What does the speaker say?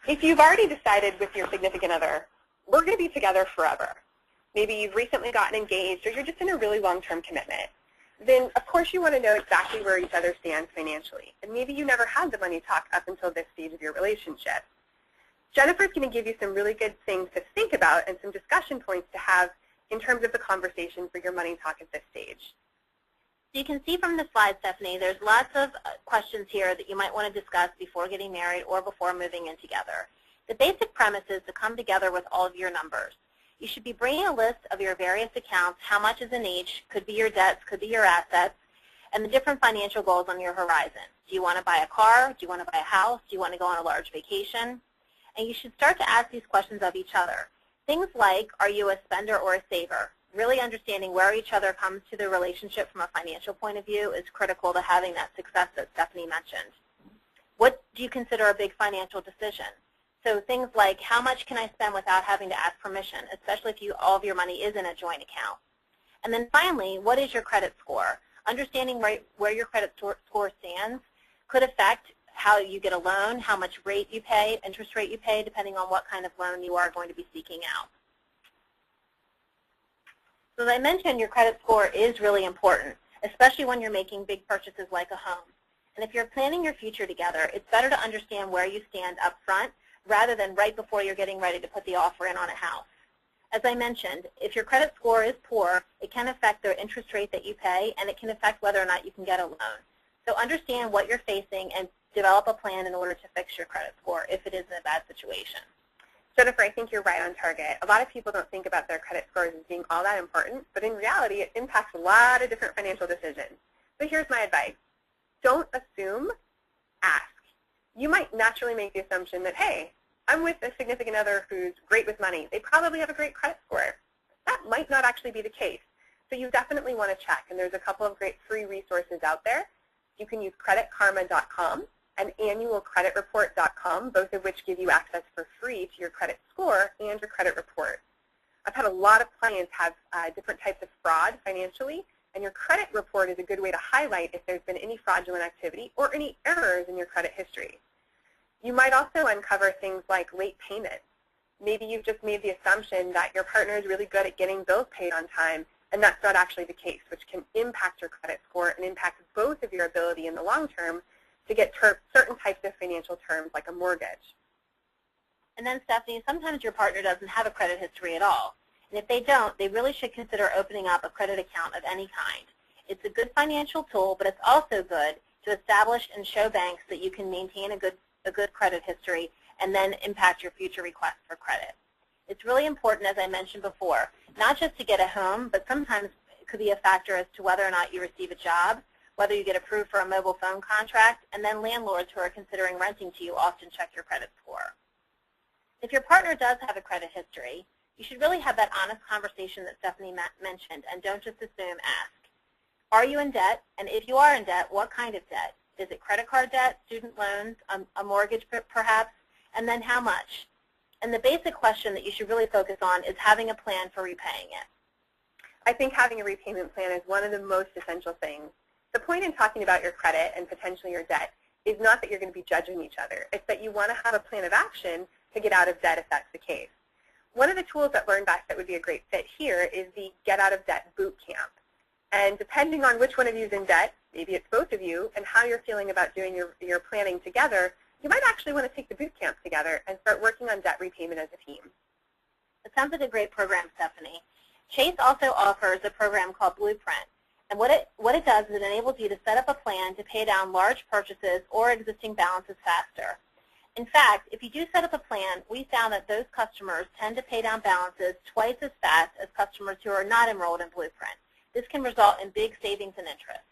If you've already decided with your significant other, we're going to be together forever, maybe you've recently gotten engaged or you're just in a really long-term commitment, then of course you want to know exactly where each other stands financially. And maybe you never had the money talk up until this stage of your relationship. Jennifer's going to give you some really good things to think about and some discussion points to have in terms of the conversation for your money talk at this stage. So you can see from the slide, Stephanie, there's lots of questions here that you might want to discuss before getting married or before moving in together. The basic premise is to come together with all of your numbers. You should be bringing a list of your various accounts, how much is in each, could be your debts, could be your assets, and the different financial goals on your horizon. Do you want to buy a car? Do you want to buy a house? Do you want to go on a large vacation? And you should start to ask these questions of each other. Things like, are you a spender or a saver? Really understanding where each other comes to the relationship from a financial point of view is critical to having that success that Stephanie mentioned. What do you consider a big financial decision? So things like, how much can I spend without having to ask permission, especially if all of your money is in a joint account? And then finally, what is your credit score? Understanding where your credit score stands could affect how you get a loan, how much rate you pay, interest rate you pay, depending on what kind of loan you are going to be seeking out. So as I mentioned, your credit score is really important, especially when you're making big purchases like a home. And if you're planning your future together, it's better to understand where you stand up front rather than right before you're getting ready to put the offer in on a house. As I mentioned, if your credit score is poor, it can affect the interest rate that you pay, and it can affect whether or not you can get a loan. So understand what you're facing and develop a plan in order to fix your credit score if it is in a bad situation. Jennifer, I think you're right on target. A lot of people don't think about their credit scores as being all that important, but in reality, it impacts a lot of different financial decisions. So here's my advice. Don't assume, ask. You might naturally make the assumption that, hey, I'm with a significant other who's great with money. They probably have a great credit score. That might not actually be the case. So you definitely want to check, and there's a couple of great free resources out there. You can use creditkarma.com and annualcreditreport.com, both of which give you access for free to your credit score and your credit report. I've had a lot of clients have different types of fraud financially, and your credit report is a good way to highlight if there's been any fraudulent activity or any errors in your credit history. You might also uncover things like late payments. Maybe you've just made the assumption that your partner is really good at getting bills paid on time, and that's not actually the case, which can impact your credit score and impact both of your ability in the long term to get certain types of financial terms like a mortgage. And then, Stephanie, sometimes your partner doesn't have a credit history at all. And if they don't, they really should consider opening up a credit account of any kind. It's a good financial tool, but it's also good to establish and show banks that you can maintain a good credit history and then impact your future requests for credit. It's really important, as I mentioned before, not just to get a home, but sometimes it could be a factor as to whether or not you receive a job, whether you get approved for a mobile phone contract, and then landlords who are considering renting to you often check your credit score. If your partner does have a credit history, you should really have that honest conversation that Stephanie mentioned, and don't just assume, ask. Are you in debt? And if you are in debt, what kind of debt? Is it credit card debt, student loans, a mortgage perhaps, and then how much? And the basic question that you should really focus on is having a plan for repaying it. I think having a repayment plan is one of the most essential things. The point in talking about your credit and potentially your debt is not that you're going to be judging each other. It's that you want to have a plan of action to get out of debt if that's the case. One of the tools at LearnVest that would be a great fit here is the Get Out of Debt Boot Camp. And depending on which one of you is in debt, maybe it's both of you, and how you're feeling about doing your planning together, you might actually want to take the boot camp together and start working on debt repayment as a team. It sounds like a great program, Stephanie. Chase also offers a program called Blueprint. And what it does is it enables you to set up a plan to pay down large purchases or existing balances faster. In fact, if you do set up a plan, we found that those customers tend to pay down balances twice as fast as customers who are not enrolled in Blueprint. This can result in big savings and interest.